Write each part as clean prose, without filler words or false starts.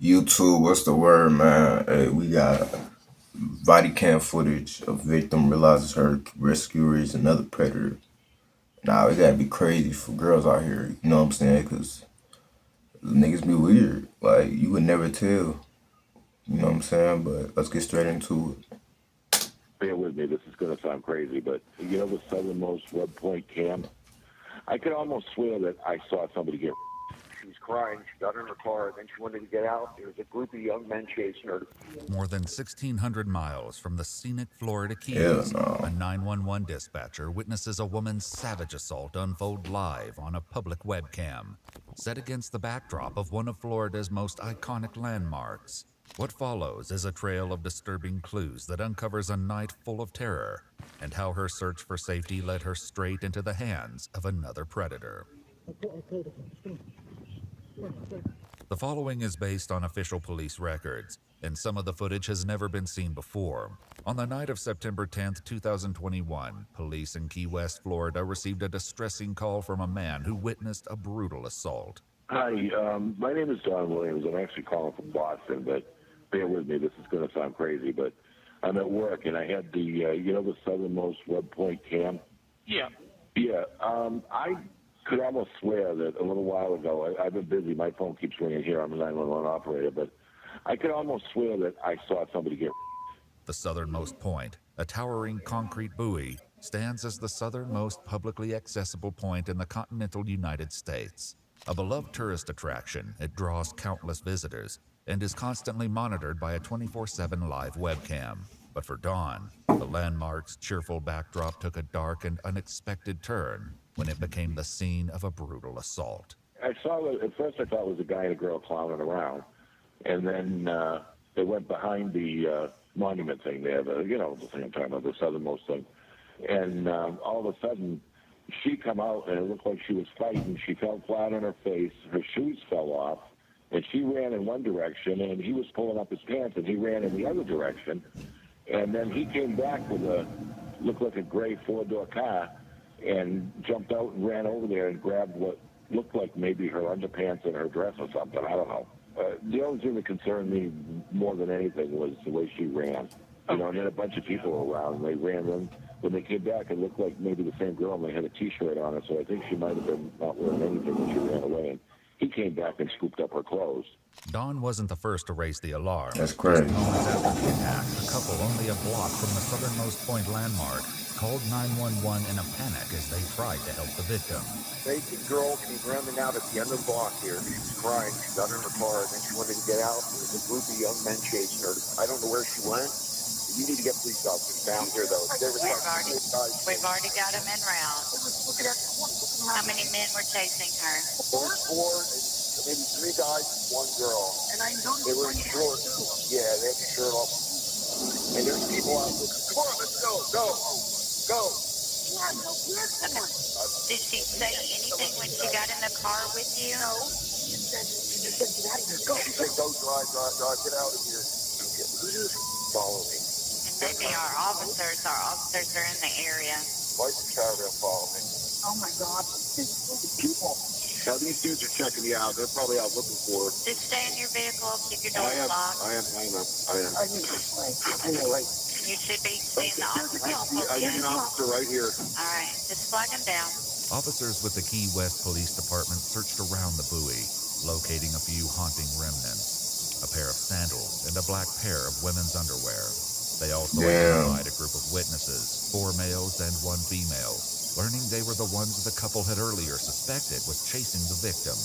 YouTube, what's the word, man? Hey, we got body cam footage of victim realizes her rescuer is another predator. Now, it gotta be crazy for girls out here, you know what I'm saying? Because niggas be weird. Like, you would never tell, you know what I'm saying? But let's get straight into it. Bear with me, this is going to sound crazy, but you know the southernmost web point cam? I could almost swear that I saw somebody get. She was crying. She got in her car, and then she wanted to get out. There was a group of young men chasing her. More than 1,600 miles from the scenic Florida Hell Keys, a no. 911 dispatcher witnesses a woman's savage assault unfold live on a public webcam, set against the backdrop of one of Florida's most iconic landmarks. What follows is a trail of disturbing clues that uncovers a night full of terror and how her search for safety led her straight into the hands of another predator. The following is based on official police records, and some of the footage has never been seen before. On the night of September 10th, 2021, police in Key West, Florida received a distressing call from a man who witnessed a brutal assault. Hi, my name is Don Williams. I'm actually calling from Boston, but bear with me, this is going to sound crazy, but I'm at work, and I had the southernmost web point cam? Yeah. Yeah, I could almost swear that a little while ago, I've been busy, my phone keeps ringing here, I'm a 911 operator, but I could almost swear that I saw somebody get. The southernmost point, a towering concrete buoy, stands as the southernmost publicly accessible point in the continental United States. A beloved tourist attraction, it draws countless visitors and is constantly monitored by a 24/7 live webcam. But for Dawn, the landmark's cheerful backdrop took a dark and unexpected turn when it became the scene of a brutal assault. I saw it, at first I thought it was a guy and a girl clowning around, and then they went behind the monument thing there, the thing I'm talking about, the southernmost thing. And all of a sudden, she come out, and it looked like she was fighting. She fell flat on her face. Her shoes fell off, and she ran in one direction, and he was pulling up his pants, and he ran in the other direction. And then he came back with looked like a gray four-door car, and jumped out and ran over there and grabbed what looked like maybe her underpants and her dress or something. I don't know. The only thing that concerned me more than anything was the way she ran. And then a bunch of people were around, and they ran in. When they came back, it looked like maybe the same girl, and they had a T-shirt on her, so I think she might have been not wearing anything when she ran away. And he came back and scooped up her clothes. Dawn wasn't the first to raise the alarm. That's crazy. Just moments after the attack, a couple only a block from the southernmost point landmark called 911 in a panic as they tried to help the victim. Basic girl came running out at the end of the block here. She was crying. She got in her car, and then she wanted to get out. There was a group of young men chasing her. I don't know where she went. You need to get police officers down here, though. We've already got them en route. How many men were chasing her? Four, maybe three guys and one girl. And they were in shorts. Yeah, they had the shirt off. And there's people out there. Come on, let's go. Go. Did she say anything when she got in the car with you? No. She just said, get out of here. Go. She said, go, drive, get out of here. Follow me. And maybe our officers are in the area. Light the caravan, follow me. Oh my God. People. Now these dudes are checking me out. They're probably out looking for her. Just stay in your vehicle, keep your doors locked. I am. I know, right? You should be seeing the officer. I see an officer right here. All right, just flag him down. Officers with the Key West Police Department searched around the buoy, locating a few haunting remnants, a pair of sandals and a black pair of women's underwear. They also identified a group of witnesses, 4 males and 1 female, learning they were the ones the couple had earlier suspected was chasing the victim.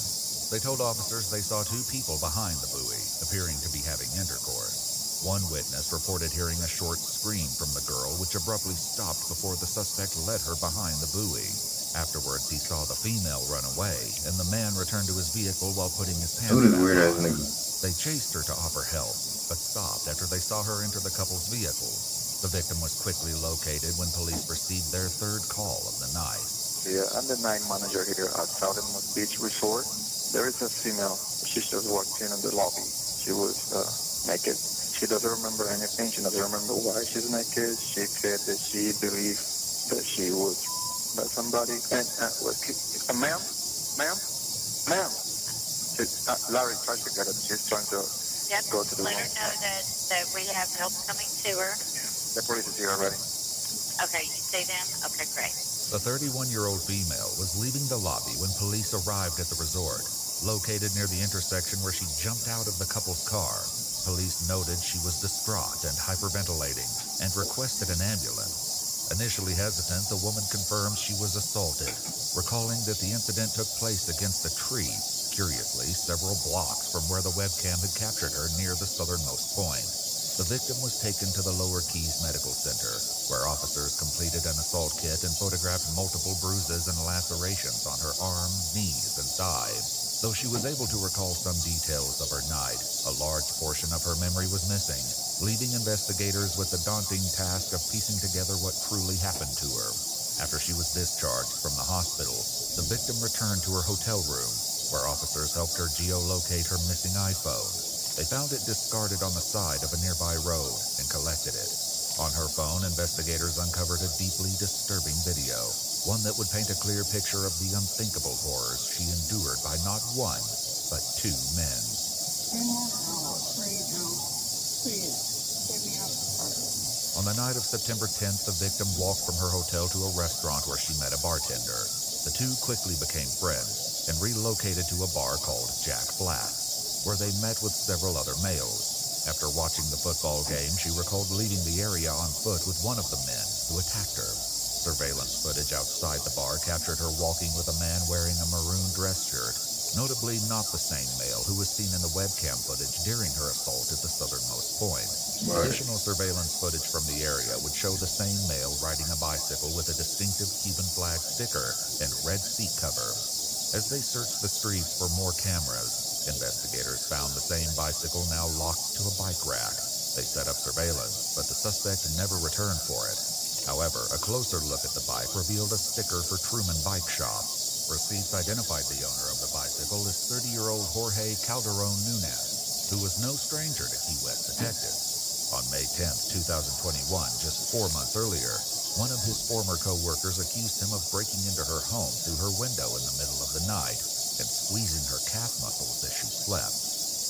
They told officers they saw 2 people behind the buoy, appearing to be having intercourse. One witness reported hearing a short scream from the girl, which abruptly stopped before the suspect led her behind the buoy. Afterwards, he saw the female run away, and the man returned to his vehicle while putting his pants Who this back weird ass on. nigga? They chased her to offer help, but stopped after they saw her enter the couple's vehicle. The victim was quickly located when police received their 3rd call of the night. Yeah, I'm the night manager here at Southernmost Beach Resort. There is a female. She just walked in the lobby. She was naked. She doesn't remember anything. She doesn't remember why she's naked. She said that she believed that she was by somebody. And ma'am. Larry, try to get it. She's trying to Yep. go to the Let room. her know that we have help coming to her. The police is here already. Okay, you see them? Okay, great. The 31-year-old female was leaving the lobby when police arrived at the resort. Located near the intersection where she jumped out of the couple's car, police noted she was distraught and hyperventilating and requested an ambulance. Initially hesitant, the woman confirmed she was assaulted, recalling that the incident took place against a tree, curiously several blocks from where the webcam had captured her near the southernmost point. The victim was taken to the Lower Keys Medical Center, where officers completed an assault kit and photographed multiple bruises and lacerations on her arms, knees, and thigh. Though she was able to recall some details of her night, a large portion of her memory was missing, leaving investigators with the daunting task of piecing together what truly happened to her. After she was discharged from the hospital, the victim returned to her hotel room, where officers helped her geolocate her missing iPhone. They found it discarded on the side of a nearby road and collected it. On her phone, investigators uncovered a deeply disturbing video, one that would paint a clear picture of the unthinkable horrors she endured by not one, but two men. On the night of September 10th, the victim walked from her hotel to a restaurant where she met a bartender. The two quickly became friends and relocated to a bar called Jack Flat's, where they met with several other males. After watching the football game, she recalled leaving the area on foot with one of the men who attacked her. Surveillance footage outside the bar captured her walking with a man wearing a maroon dress shirt, notably not the same male who was seen in the webcam footage during her assault at the southernmost point. Right. Additional surveillance footage from the area would show the same male riding a bicycle with a distinctive Cuban flag sticker and red seat cover. As they searched the streets for more cameras, investigators found the same bicycle now locked to a bike rack. They set up surveillance, but the suspect never returned for it. However, a closer look at the bike revealed a sticker for Truman Bike Shop. Receipts identified the owner of the bicycle as 30-year-old Jorge Calderon Nunez, who was no stranger to Key West detectives. On May 10, 2021, just 4 months earlier, one of his former co-workers accused him of breaking into her home through her window in the middle of the night and squeezing her calf muscles as she slept.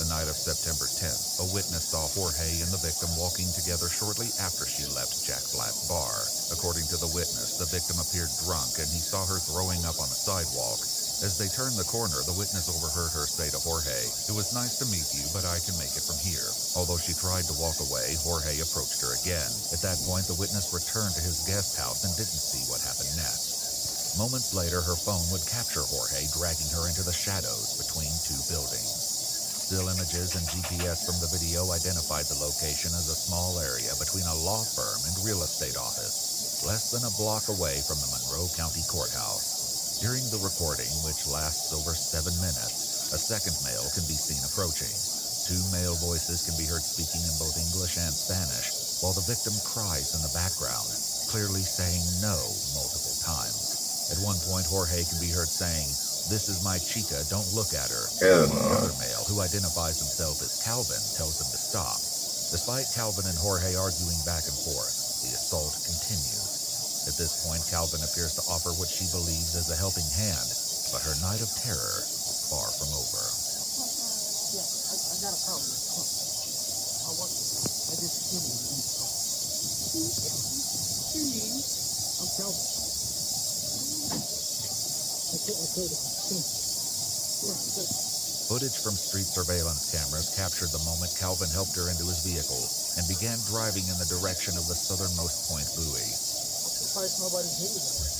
The night of September 10th, a witness saw Jorge and the victim walking together shortly after she left Jack Flat's bar. According to the witness, the victim appeared drunk and he saw her throwing up on the sidewalk. As they turned the corner, the witness overheard her say to Jorge, "It was nice to meet you, but I can make it from here." Although she tried to walk away, Jorge approached her again. At that point, the witness returned to his guest house and didn't see what happened next. Moments later, her phone would capture Jorge dragging her into the shadows between two buildings. Still images and GPS from the video identified the location as a small area between a law firm and real estate office, less than a block away from the Monroe County Courthouse. During the recording, which lasts over 7 minutes, a second male can be seen approaching. Two male voices can be heard speaking in both English and Spanish, while the victim cries in the background, clearly saying no multiple times. At one point, Jorge can be heard saying, "This is my chica, don't look at her." Hell The no. other male, who identifies himself as Calvin, tells him to stop. Despite Calvin and Jorge arguing back and forth, the assault continues. At this point, Calvin appears to offer what she believes is a helping hand, but her night of terror is far from over. Footage from street surveillance cameras captured the moment Calvin helped her into his vehicle and began driving in the direction of the southernmost point buoy. Surprised nobody's here tonight.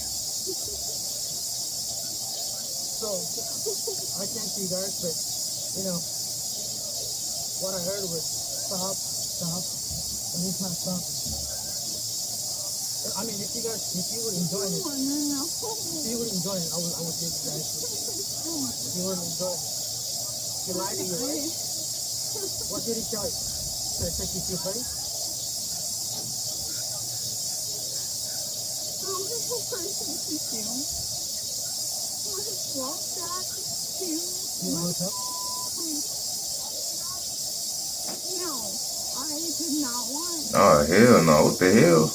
So, I can't see guys, but, you know, what I heard was stop, and he's not stopping. I mean, if you were enjoying it, I would give you guys. If you weren't enjoying it. He lied to you, right? What did he tell you? Should I take you to your place? You want to help? Oh, hell no. What the hell?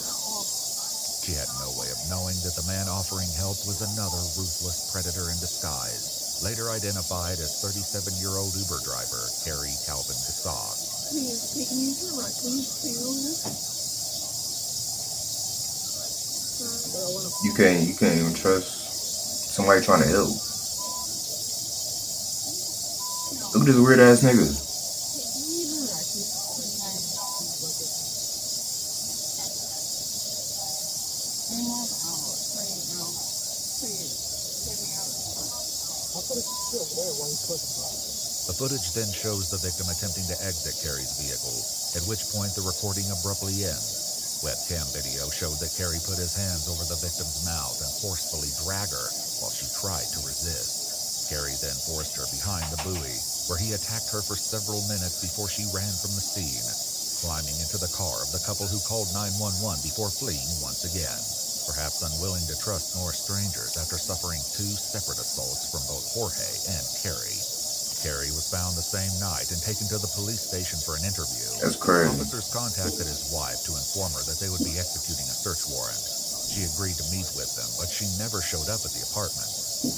She had no way of knowing that the man offering help was another ruthless predator in disguise, later identified as 37-year-old Uber driver Kerry Calvin Casas. Taking you directly to. You can't even trust somebody trying to help. Look at this weird ass nigga. The footage then shows the victim attempting to exit Carrie's vehicle, at which point the recording abruptly ends. Webcam video showed that Carrie put his hands over the victim's mouth and forcefully dragged her while she tried to resist. Carrie then forced her behind the buoy, where he attacked her for several minutes before she ran from the scene, climbing into the car of the couple who called 911 before fleeing once again. Perhaps unwilling to trust more strangers after suffering 2 separate assaults from both Jorge and Carrie. Carrie was found the same night and taken to the police station for an interview. That's crazy. Officers contacted his wife to inform her that they would be executing a search warrant. She agreed to meet with them, but she never showed up at the apartment.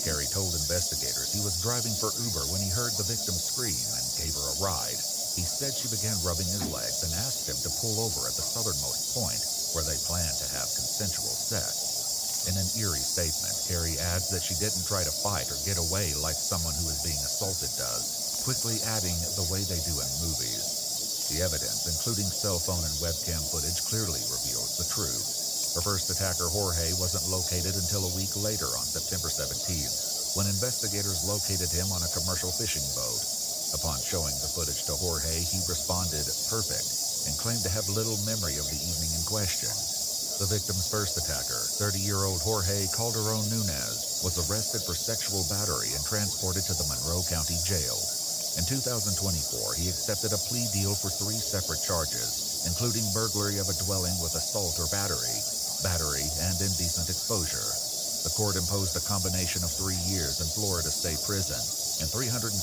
Carrie told investigators he was driving for Uber when he heard the victim scream and gave her a ride. He said she began rubbing his legs and asked him to pull over at the southernmost point, where they planned to have consensual sex. In an eerie statement, Carrie adds that she didn't try to fight or get away like someone who is being assaulted does, quickly adding the way they do in movies. The evidence, including cell phone and webcam footage, clearly reveals the truth. Her first attacker, Jorge, wasn't located until a week later on September 17th, when investigators located him on a commercial fishing boat. Upon showing the footage to Jorge, he responded perfect and claimed to have little memory of the evening in question. The victim's first attacker, 30-year-old Jorge Calderon Nunez, was arrested for sexual battery and transported to the Monroe County Jail. In 2024, he accepted a plea deal for 3 separate charges, including burglary of a dwelling with assault or battery, and indecent exposure. The court imposed a combination of 3 years in Florida State Prison and 364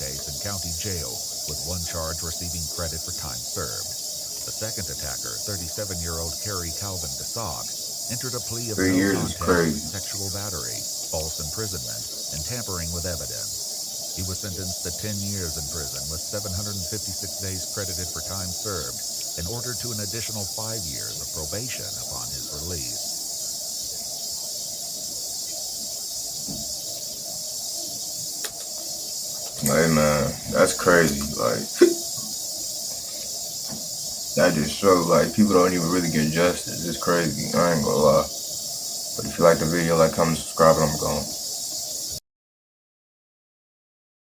days in county jail, with 1 charge receiving credit for time served. The second attacker, 37-year-old Carrie Calvin Gasog, entered a plea of 3 years is crazy. sexual battery, false imprisonment, and tampering with evidence. He was sentenced to 10 years in prison with 756 days credited for time served and ordered to an additional 5 years of probation upon his release. Hey man, that's crazy. Like that just shows like people don't even really get justice. It's crazy. I ain't gonna lie. But if you like the video, like, comment, subscribe, and I'm gone.